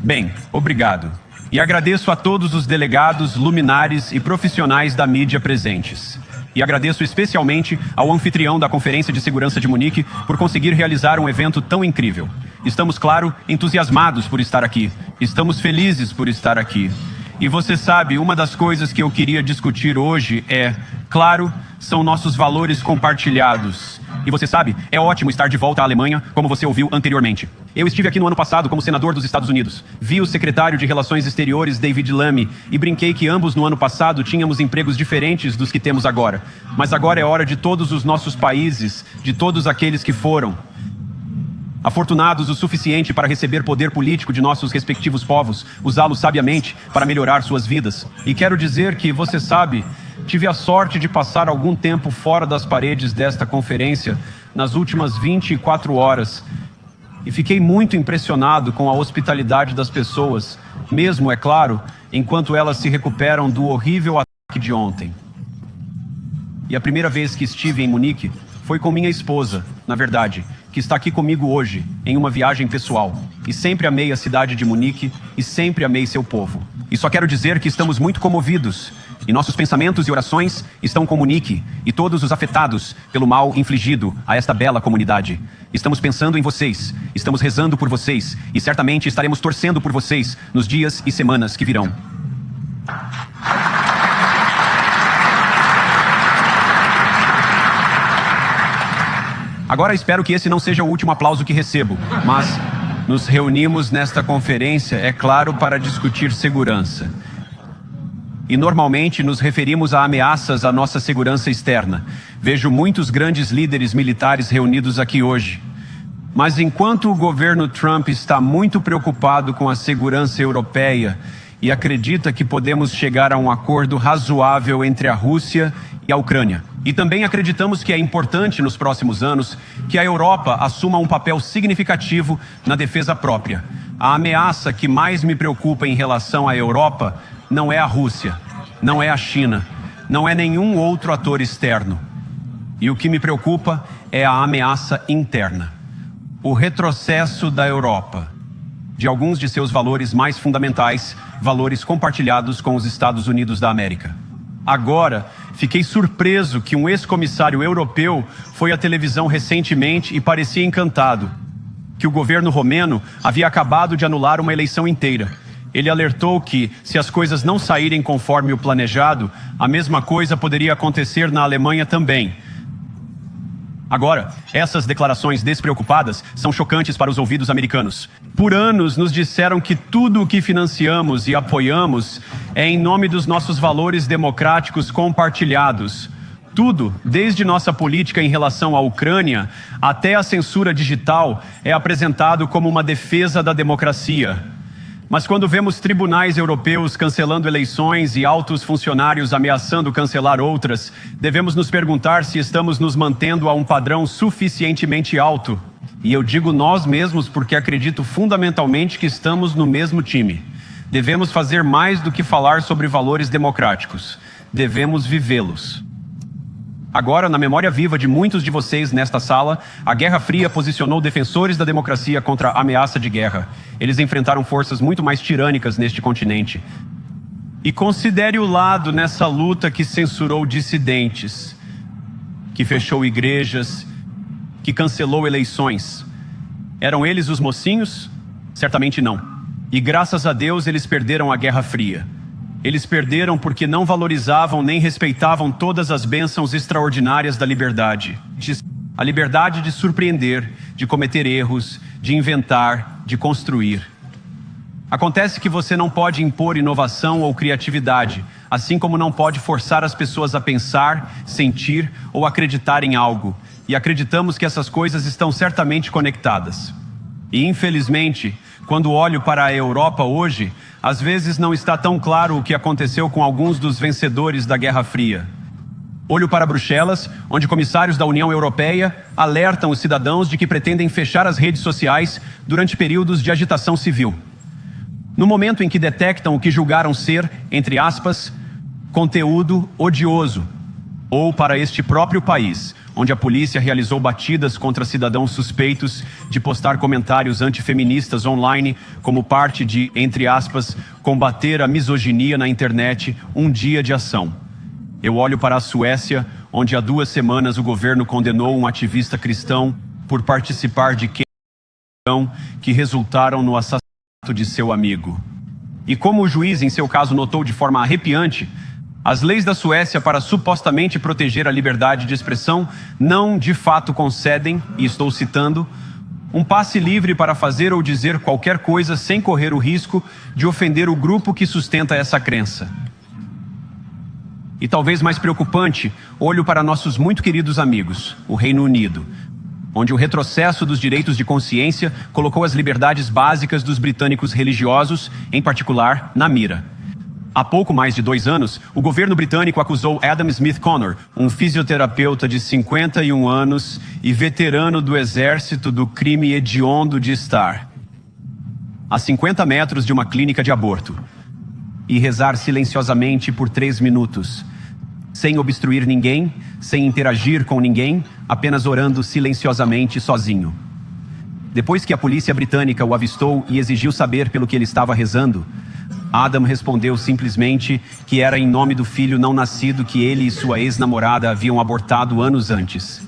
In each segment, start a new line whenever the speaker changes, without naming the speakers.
Bem, obrigado. E agradeço a todos os delegados, luminares e profissionais da mídia presentes. E agradeço especialmente ao anfitrião da Conferência de Segurança de Munique por conseguir realizar um evento tão incrível. Estamos, claro, entusiasmados por estar aqui. Estamos felizes por estar aqui. E você sabe, uma das coisas que eu queria discutir hoje claro, são nossos valores compartilhados. E você sabe, é ótimo estar de volta à Alemanha, como você ouviu anteriormente. Eu estive aqui no ano passado como senador dos Estados Unidos. Vi o secretário de Relações Exteriores, David Lammy, e brinquei que ambos no ano passado tínhamos empregos diferentes dos que temos agora. Mas agora é hora de todos os nossos países, de todos aqueles que foram afortunados o suficiente para receber poder político de nossos respectivos povos, usá-lo sabiamente para melhorar suas vidas. E quero dizer que, você sabe, tive a sorte de passar algum tempo fora das paredes desta conferência nas últimas 24 horas e fiquei muito impressionado com a hospitalidade das pessoas, mesmo, é claro, enquanto elas se recuperam do horrível ataque de ontem. E a primeira vez que estive em Munique foi com minha esposa, na verdade, que está aqui comigo hoje, em uma viagem pessoal. E sempre amei a cidade de Munique e sempre amei seu povo. E só quero dizer que estamos muito comovidos. E nossos pensamentos e orações estão com Munique e todos os afetados pelo mal infligido a esta bela comunidade. Estamos pensando em vocês, estamos rezando por vocês e certamente estaremos torcendo por vocês nos dias e semanas que virão. Agora espero que esse não seja o último aplauso que recebo, mas nos reunimos nesta conferência, é claro, para discutir segurança. E normalmente nos referimos a ameaças à nossa segurança externa. Vejo muitos grandes líderes militares reunidos aqui hoje. Mas enquanto o governo Trump está muito preocupado com a segurança europeia e acredita que podemos chegar a um acordo razoável entre a Rússia e a Ucrânia. E também acreditamos que é importante nos próximos anos que a Europa assuma um papel significativo na defesa própria. A ameaça que mais me preocupa em relação à Europa não é a Rússia, não é a China, não é nenhum outro ator externo. E o que me preocupa é a ameaça interna. O retrocesso da Europa, de alguns de seus valores mais fundamentais, valores compartilhados com os Estados Unidos da América. Agora, fiquei surpreso que um ex-comissário europeu foi à televisão recentemente e parecia encantado, que o governo romeno havia acabado de anular uma eleição inteira. Ele alertou que, se as coisas não saírem conforme o planejado, a mesma coisa poderia acontecer na Alemanha também. Agora, essas declarações despreocupadas são chocantes para os ouvidos americanos. Por anos nos disseram que tudo o que financiamos e apoiamos é em nome dos nossos valores democráticos compartilhados. Tudo, desde nossa política em relação à Ucrânia até a censura digital, é apresentado como uma defesa da democracia. Mas quando vemos tribunais europeus cancelando eleições e altos funcionários ameaçando cancelar outras, devemos nos perguntar se estamos nos mantendo a um padrão suficientemente alto. E eu digo nós mesmos porque acredito fundamentalmente que estamos no mesmo time. Devemos fazer mais do que falar sobre valores democráticos. Devemos vivê-los. Agora, na memória viva de muitos de vocês nesta sala, a Guerra Fria posicionou defensores da democracia contra a ameaça de guerra. Eles enfrentaram forças muito mais tirânicas neste continente. E considere o lado nessa luta que censurou dissidentes, que fechou igrejas, que cancelou eleições. Eram eles os mocinhos? Certamente não. E graças a Deus eles perderam a Guerra Fria. Eles perderam porque não valorizavam nem respeitavam todas as bênçãos extraordinárias da liberdade. A liberdade de surpreender, de cometer erros, de inventar, de construir. Acontece que você não pode impor inovação ou criatividade, assim como não pode forçar as pessoas a pensar, sentir ou acreditar em algo. E acreditamos que essas coisas estão certamente conectadas. E infelizmente, quando olho para a Europa hoje, às vezes não está tão claro o que aconteceu com alguns dos vencedores da Guerra Fria. Olho para Bruxelas, onde comissários da União Europeia alertam os cidadãos de que pretendem fechar as redes sociais durante períodos de agitação civil. No momento em que detectam o que julgaram ser, entre aspas, conteúdo odioso, ou para este próprio país, onde a polícia realizou batidas contra cidadãos suspeitos de postar comentários antifeministas online como parte de, entre aspas, combater a misoginia na internet, um dia de ação. Eu olho para a Suécia, onde há 2 semanas o governo condenou um ativista cristão por participar de que resultaram no assassinato de seu amigo. E como o juiz, em seu caso, notou de forma arrepiante, as leis da Suécia para supostamente proteger a liberdade de expressão não, de fato, concedem, e estou citando, um passe livre para fazer ou dizer qualquer coisa sem correr o risco de ofender o grupo que sustenta essa crença. E talvez mais preocupante, olho para nossos muito queridos amigos, o Reino Unido, onde o retrocesso dos direitos de consciência colocou as liberdades básicas dos britânicos religiosos, em particular, na mira. Há pouco mais de 2 anos, o governo britânico acusou Adam Smith Connor, um fisioterapeuta de 51 anos e veterano do exército, do crime hediondo de estar a 50 metros de uma clínica de aborto e rezar silenciosamente por 3 minutos, sem obstruir ninguém, sem interagir com ninguém, apenas orando silenciosamente sozinho. Depois que a polícia britânica o avistou e exigiu saber pelo que ele estava rezando, Adam respondeu simplesmente que era em nome do filho não nascido que ele e sua ex-namorada haviam abortado anos antes.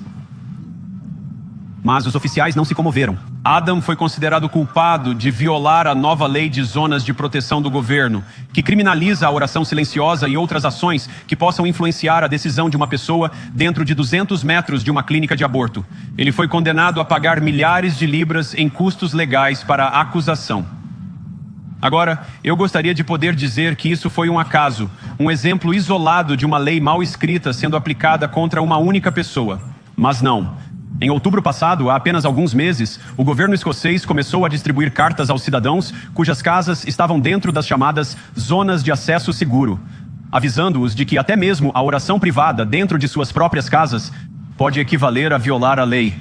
Mas os oficiais não se comoveram. Adam foi considerado culpado de violar a nova lei de zonas de proteção do governo, que criminaliza a oração silenciosa e outras ações que possam influenciar a decisão de uma pessoa dentro de 200 metros de uma clínica de aborto. Ele foi condenado a pagar milhares de libras em custos legais para a acusação. Agora, eu gostaria de poder dizer que isso foi um acaso, um exemplo isolado de uma lei mal escrita sendo aplicada contra uma única pessoa. Mas não. Em outubro passado, há apenas alguns meses, o governo escocês começou a distribuir cartas aos cidadãos cujas casas estavam dentro das chamadas zonas de acesso seguro, avisando-os de que até mesmo a oração privada dentro de suas próprias casas pode equivaler a violar a lei.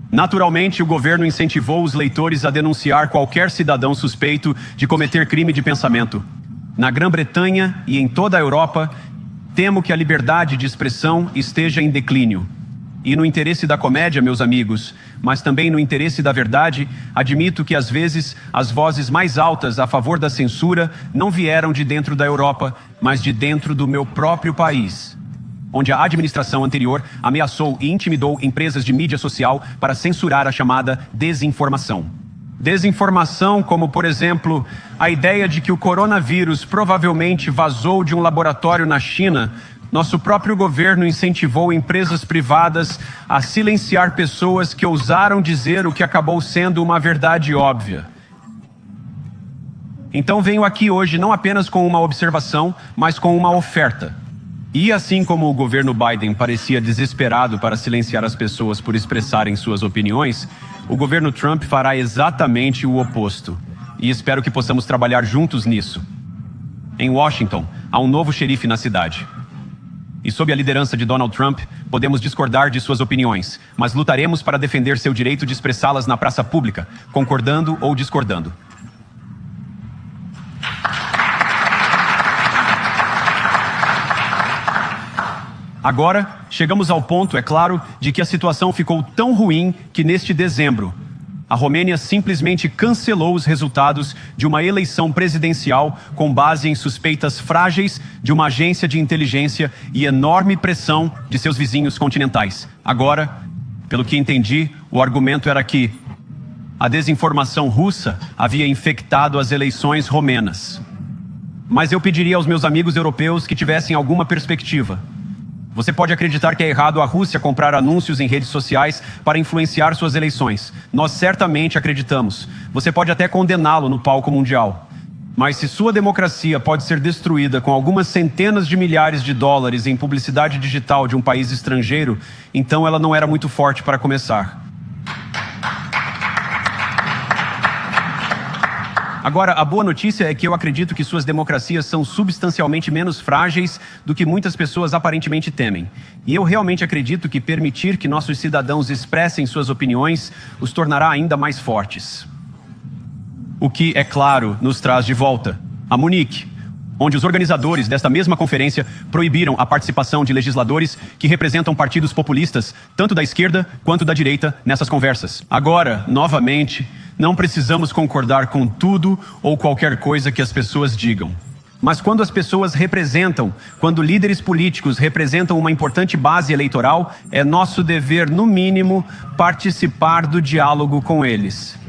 Naturalmente, o governo incentivou os leitores a denunciar qualquer cidadão suspeito de cometer crime de pensamento. Na Grã-Bretanha e em toda a Europa, temo que a liberdade de expressão esteja em declínio. E no interesse da comédia, meus amigos, mas também no interesse da verdade, admito que às vezes as vozes mais altas a favor da censura não vieram de dentro da Europa, mas de dentro do meu próprio país, onde a administração anterior ameaçou e intimidou empresas de mídia social para censurar a chamada desinformação. Desinformação como, por exemplo, a ideia de que o coronavírus provavelmente vazou de um laboratório na China. Nosso próprio governo incentivou empresas privadas a silenciar pessoas que ousaram dizer o que acabou sendo uma verdade óbvia. Então venho aqui hoje não apenas com uma observação, mas com uma oferta. E assim como o governo Biden parecia desesperado para silenciar as pessoas por expressarem suas opiniões, o governo Trump fará exatamente o oposto. E espero que possamos trabalhar juntos nisso. Em Washington, há um novo xerife na cidade. E sob a liderança de Donald Trump, podemos discordar de suas opiniões, mas lutaremos para defender seu direito de expressá-las na praça pública, concordando ou discordando. Agora, chegamos ao ponto, é claro, de que a situação ficou tão ruim que neste dezembro, a Romênia simplesmente cancelou os resultados de uma eleição presidencial com base em suspeitas frágeis de uma agência de inteligência e enorme pressão de seus vizinhos continentais. Agora, pelo que entendi, o argumento era que a desinformação russa havia infectado as eleições romenas. Mas eu pediria aos meus amigos europeus que tivessem alguma perspectiva. Você pode acreditar que é errado a Rússia comprar anúncios em redes sociais para influenciar suas eleições. Nós certamente acreditamos. Você pode até condená-lo no palco mundial. Mas se sua democracia pode ser destruída com algumas centenas de milhares de dólares em publicidade digital de um país estrangeiro, então ela não era muito forte para começar. Agora, a boa notícia é que eu acredito que suas democracias são substancialmente menos frágeis do que muitas pessoas aparentemente temem. E eu realmente acredito que permitir que nossos cidadãos expressem suas opiniões os tornará ainda mais fortes. O que, é claro, nos traz de volta a Munique, onde os organizadores desta mesma conferência proibiram a participação de legisladores que representam partidos populistas, tanto da esquerda quanto da direita, nessas conversas. Agora, novamente, não precisamos concordar com tudo ou qualquer coisa que as pessoas digam. Mas quando as pessoas representam, quando líderes políticos representam uma importante base eleitoral, é nosso dever, no mínimo, participar do diálogo com eles.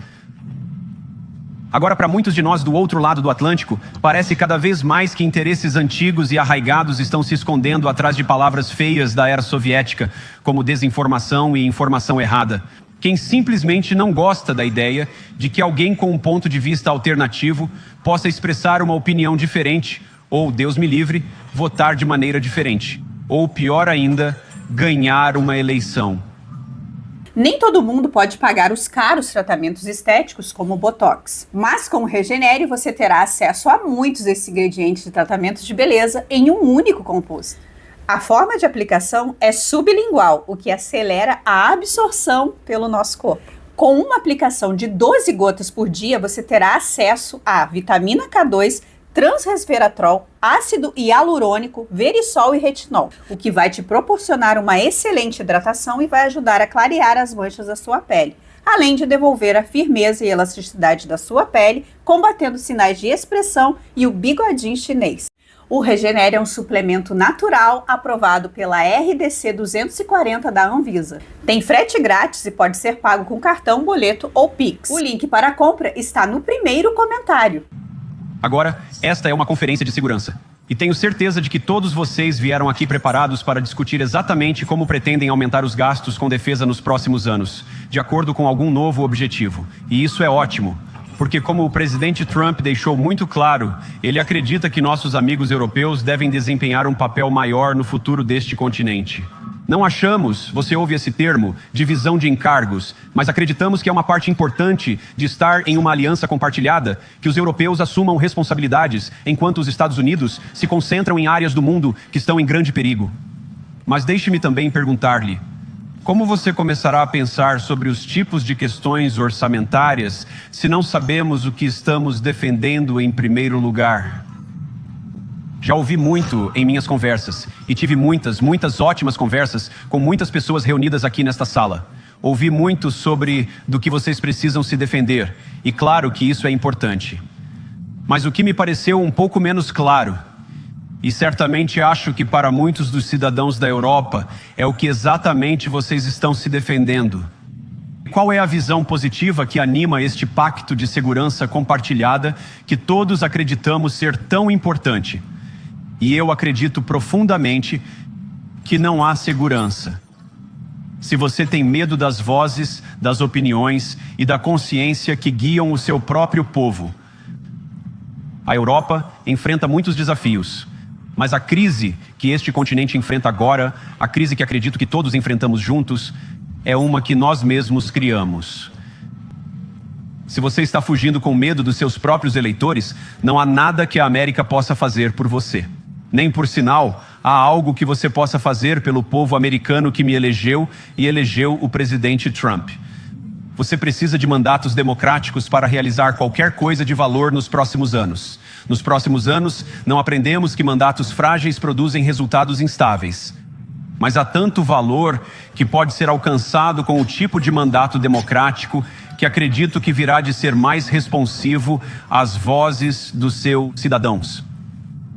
Agora, para muitos de nós do outro lado do Atlântico, parece cada vez mais que interesses antigos e arraigados estão se escondendo atrás de palavras feias da era soviética, como desinformação e informação errada. Quem simplesmente não gosta da ideia de que alguém com um ponto de vista alternativo possa expressar uma opinião diferente, ou, Deus me livre, votar de maneira diferente. Ou, pior ainda, ganhar uma eleição.
Nem todo mundo pode pagar os caros tratamentos estéticos como o Botox. Mas com o Regenere você terá acesso a muitos desses ingredientes de tratamentos de beleza em um único composto. A forma de aplicação é sublingual, o que acelera a absorção pelo nosso corpo. Com uma aplicação de 12 gotas por dia, você terá acesso a vitamina K2, transresveratrol, ácido hialurônico, verisol e retinol, o que vai te proporcionar uma excelente hidratação e vai ajudar a clarear as manchas da sua pele, além de devolver a firmeza e elasticidade da sua pele, combatendo sinais de expressão e o bigodinho chinês. O Regenere é um suplemento natural aprovado pela RDC 240 da Anvisa. Tem frete grátis e pode ser pago com cartão, boleto ou Pix. O link para a compra está no primeiro comentário.
Agora, esta é uma conferência de segurança. E tenho certeza de que todos vocês vieram aqui preparados para discutir exatamente como pretendem aumentar os gastos com defesa nos próximos anos, de acordo com algum novo objetivo. E isso é ótimo. Porque, como o presidente Trump deixou muito claro, ele acredita que nossos amigos europeus devem desempenhar um papel maior no futuro deste continente. Não achamos, você ouve esse termo, divisão de encargos, mas acreditamos que é uma parte importante de estar em uma aliança compartilhada, que os europeus assumam responsabilidades, enquanto os Estados Unidos se concentram em áreas do mundo que estão em grande perigo. Mas deixe-me também perguntar-lhe, como você começará a pensar sobre os tipos de questões orçamentárias se não sabemos o que estamos defendendo em primeiro lugar? Já ouvi muito em minhas conversas e tive muitas ótimas conversas com muitas pessoas reunidas aqui nesta sala. Ouvi muito sobre do que vocês precisam se defender e claro que isso é importante. Mas o que me pareceu um pouco menos claro, e certamente acho que para muitos dos cidadãos da Europa, é o que exatamente vocês estão se defendendo. Qual é a visão positiva que anima este pacto de segurança compartilhada que todos acreditamos ser tão importante? E eu acredito profundamente que não há segurança. Se você tem medo das vozes, das opiniões e da consciência que guiam o seu próprio povo. A Europa enfrenta muitos desafios. Mas a crise que este continente enfrenta agora, a crise que acredito que todos enfrentamos juntos, é uma que nós mesmos criamos. Se você está fugindo com medo dos seus próprios eleitores, não há nada que a América possa fazer por você. Nem por sinal, há algo que você possa fazer pelo povo americano que me elegeu e elegeu o presidente Trump. Você precisa de mandatos democráticos para realizar qualquer coisa de valor nos próximos anos. Nos próximos anos, não aprendemos que mandatos frágeis produzem resultados instáveis. Mas há tanto valor que pode ser alcançado com o tipo de mandato democrático que acredito que virá de ser mais responsivo às vozes dos seus cidadãos.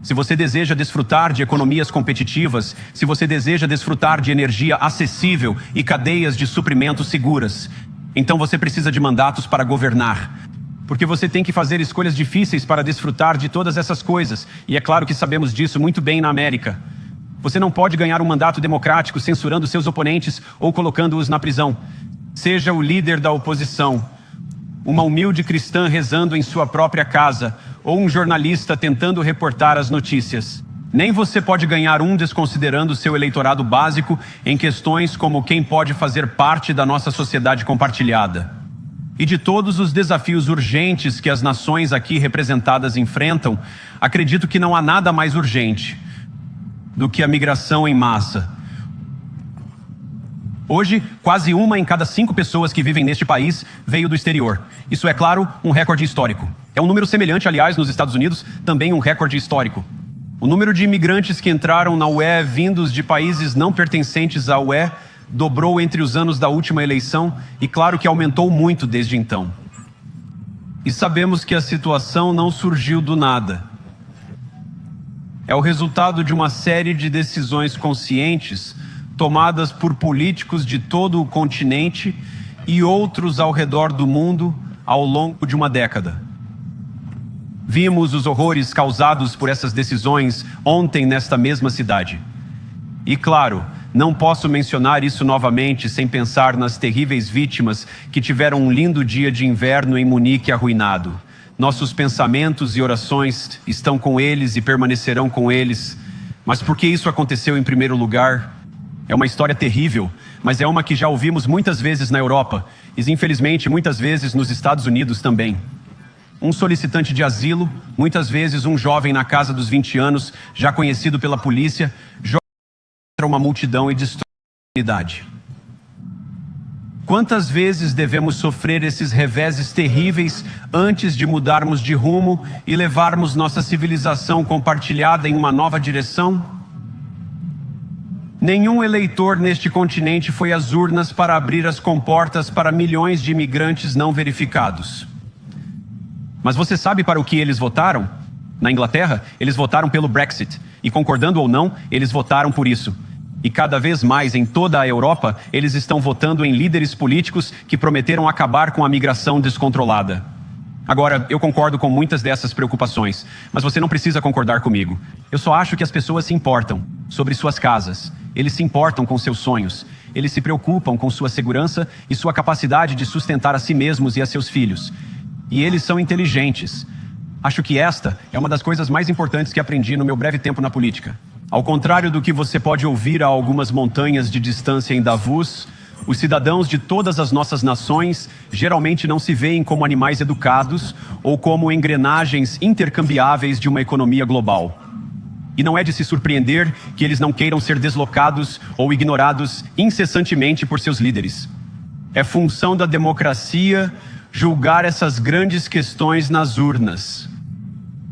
Se você deseja desfrutar de economias competitivas, se você deseja desfrutar de energia acessível e cadeias de suprimentos seguras, então você precisa de mandatos para governar. Porque você tem que fazer escolhas difíceis para desfrutar de todas essas coisas. E é claro que sabemos disso muito bem na América. Você não pode ganhar um mandato democrático censurando seus oponentes ou colocando-os na prisão. Seja o líder da oposição, uma humilde cristã rezando em sua própria casa, ou um jornalista tentando reportar as notícias. Nem você pode ganhar um desconsiderando seu eleitorado básico em questões como quem pode fazer parte da nossa sociedade compartilhada. E de todos os desafios urgentes que as nações aqui representadas enfrentam, acredito que não há nada mais urgente do que a migração em massa. Hoje, quase 1 em cada 5 pessoas que vivem neste país veio do exterior. Isso é, claro, um recorde histórico. É um número semelhante, aliás, nos Estados Unidos, também um recorde histórico. O número de imigrantes que entraram na UE vindos de países não pertencentes à UE dobrou entre os anos da última eleição e, claro, que aumentou muito desde então. E sabemos que a situação não surgiu do nada. É o resultado de uma série de decisões conscientes tomadas por políticos de todo o continente e outros ao redor do mundo ao longo de uma década. Vimos os horrores causados por essas decisões ontem nesta mesma cidade. E claro, não posso mencionar isso novamente sem pensar nas terríveis vítimas que tiveram um lindo dia de inverno em Munique arruinado. Nossos pensamentos e orações estão com eles e permanecerão com eles. Mas por que isso aconteceu em primeiro lugar? É uma história terrível, mas é uma que já ouvimos muitas vezes na Europa e, infelizmente, muitas vezes nos Estados Unidos também. Um solicitante de asilo, muitas vezes um jovem na casa dos 20 anos, já conhecido pela polícia, joga contra uma multidão e destrói a comunidade. Quantas vezes devemos sofrer esses reveses terríveis antes de mudarmos de rumo e levarmos nossa civilização compartilhada em uma nova direção? Nenhum eleitor neste continente foi às urnas para abrir as comportas para milhões de imigrantes não verificados. Mas você sabe para o que eles votaram? Na Inglaterra, eles votaram pelo Brexit. E concordando ou não, eles votaram por isso. E cada vez mais em toda a Europa, eles estão votando em líderes políticos que prometeram acabar com a migração descontrolada. Agora, eu concordo com muitas dessas preocupações, mas você não precisa concordar comigo. Eu só acho que as pessoas se importam sobre suas casas. Eles se importam com seus sonhos. Eles se preocupam com sua segurança e sua capacidade de sustentar a si mesmos e a seus filhos. E eles são inteligentes. Acho que esta é uma das coisas mais importantes que aprendi no meu breve tempo na política. Ao contrário do que você pode ouvir a algumas montanhas de distância em Davos, os cidadãos de todas as nossas nações geralmente não se veem como animais educados ou como engrenagens intercambiáveis de uma economia global. E não é de se surpreender que eles não queiram ser deslocados ou ignorados incessantemente por seus líderes. É função da democracia julgar essas grandes questões nas urnas.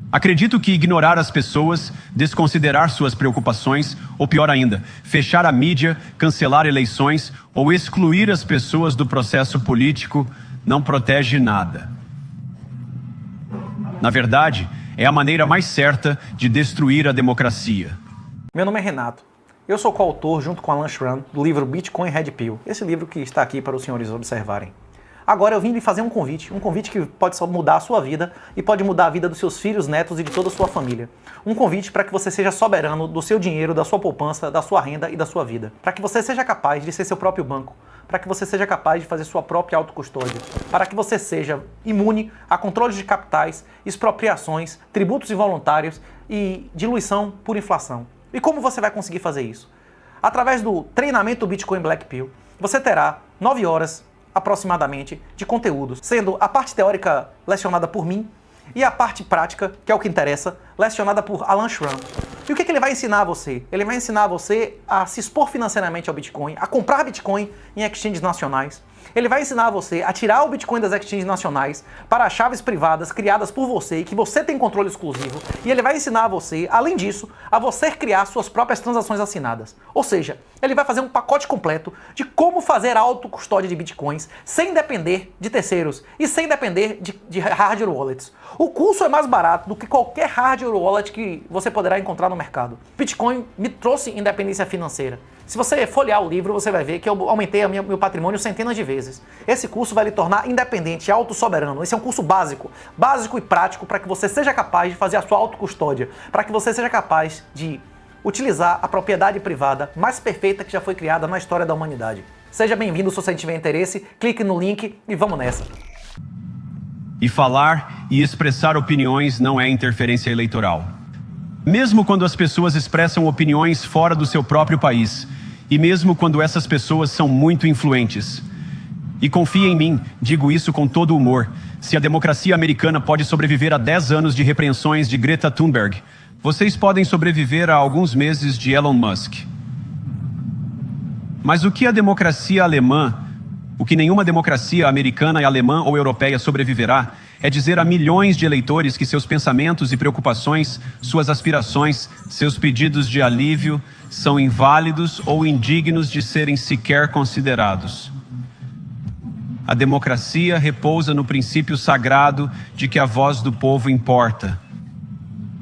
Acredito que ignorar as pessoas, desconsiderar suas preocupações, ou pior ainda, fechar a mídia, cancelar eleições ou excluir as pessoas do processo político não protege nada. Na verdade, é a maneira mais certa de destruir a democracia.
Meu nome é Renato. Eu sou coautor, junto com Alan Schramm, do livro Bitcoin Red Pill, esse livro que está aqui para os senhores observarem. Agora eu vim lhe fazer um convite que pode só mudar a sua vida e pode mudar a vida dos seus filhos, netos e de toda a sua família. Um convite para que você seja soberano do seu dinheiro, da sua poupança, da sua renda e da sua vida. Para que você seja capaz de ser seu próprio banco. Para que você seja capaz de fazer sua própria autocustódia. Para que você seja imune a controles de capitais, expropriações, tributos involuntários e diluição por inflação. E como você vai conseguir fazer isso? Através do treinamento Bitcoin Black Pill, você terá 9 horas aproximadamente de conteúdos, sendo a parte teórica lecionada por mim e a parte prática, que é o que interessa, lecionada por Alan Schramm. E o que ele vai ensinar a você? Ele vai ensinar a você a se expor financeiramente ao Bitcoin, a comprar Bitcoin em exchanges nacionais. Ele vai ensinar a você a tirar o Bitcoin das exchanges nacionais para chaves privadas criadas por você e que você tem controle exclusivo. E ele vai ensinar a você, além disso, a você criar suas próprias transações assinadas. Ou seja, ele vai fazer um pacote completo de como fazer autocustódia de Bitcoins sem depender de terceiros e sem depender de hardware wallets. O curso é mais barato do que qualquer hardware wallet que você poderá encontrar no mercado. Bitcoin me trouxe independência financeira. Se você folhear o livro, você vai ver que eu aumentei meu patrimônio centenas de vezes. Esse curso vai lhe tornar independente, autossoberano. Esse é um curso básico e prático para que você seja capaz de fazer a sua autocustódia, para que você seja capaz de utilizar a propriedade privada mais perfeita que já foi criada na história da humanidade. Seja bem-vindo se você tiver interesse, clique no link e vamos nessa.
E falar e expressar opiniões não é interferência eleitoral. Mesmo quando as pessoas expressam opiniões fora do seu próprio país, e mesmo quando essas pessoas são muito influentes. E confie em mim, digo isso com todo humor, se a democracia americana pode sobreviver a 10 anos de repreensões de Greta Thunberg, vocês podem sobreviver a alguns meses de Elon Musk. Mas o que a democracia alemã, o que nenhuma democracia americana, alemã ou europeia sobreviverá, é dizer a milhões de eleitores que seus pensamentos e preocupações, suas aspirações, seus pedidos de alívio são inválidos ou indignos de serem sequer considerados. A democracia repousa no princípio sagrado de que a voz do povo importa.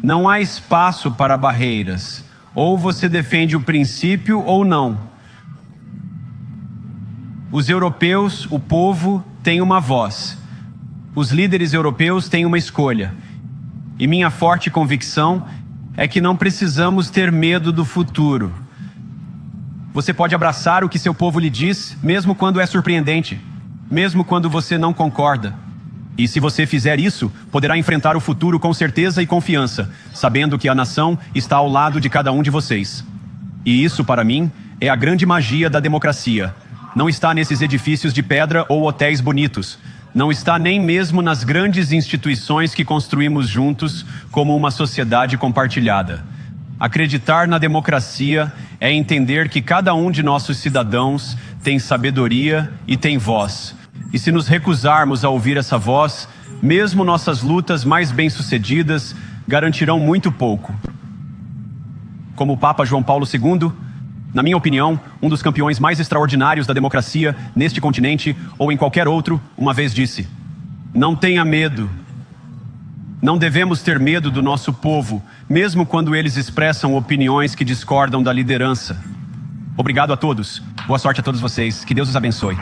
Não há espaço para barreiras. Ou você defende o princípio ou não. Os europeus, o povo, têm uma voz. Os líderes europeus têm uma escolha. E minha forte convicção é que não precisamos ter medo do futuro. Você pode abraçar o que seu povo lhe diz, mesmo quando é surpreendente, mesmo quando você não concorda. E se você fizer isso, poderá enfrentar o futuro com certeza e confiança, sabendo que a nação está ao lado de cada um de vocês. E isso, para mim, é a grande magia da democracia. Não está nesses edifícios de pedra ou hotéis bonitos. Não está nem mesmo nas grandes instituições que construímos juntos como uma sociedade compartilhada. Acreditar na democracia é entender que cada um de nossos cidadãos tem sabedoria e tem voz. E se nos recusarmos a ouvir essa voz, mesmo nossas lutas mais bem-sucedidas garantirão muito pouco. Como o Papa João Paulo II, na minha opinião, um dos campeões mais extraordinários da democracia neste continente ou em qualquer outro, uma vez disse: não tenha medo. Não devemos ter medo do nosso povo, mesmo quando eles expressam opiniões que discordam da liderança. Obrigado a todos. Boa sorte a todos vocês. Que Deus os abençoe.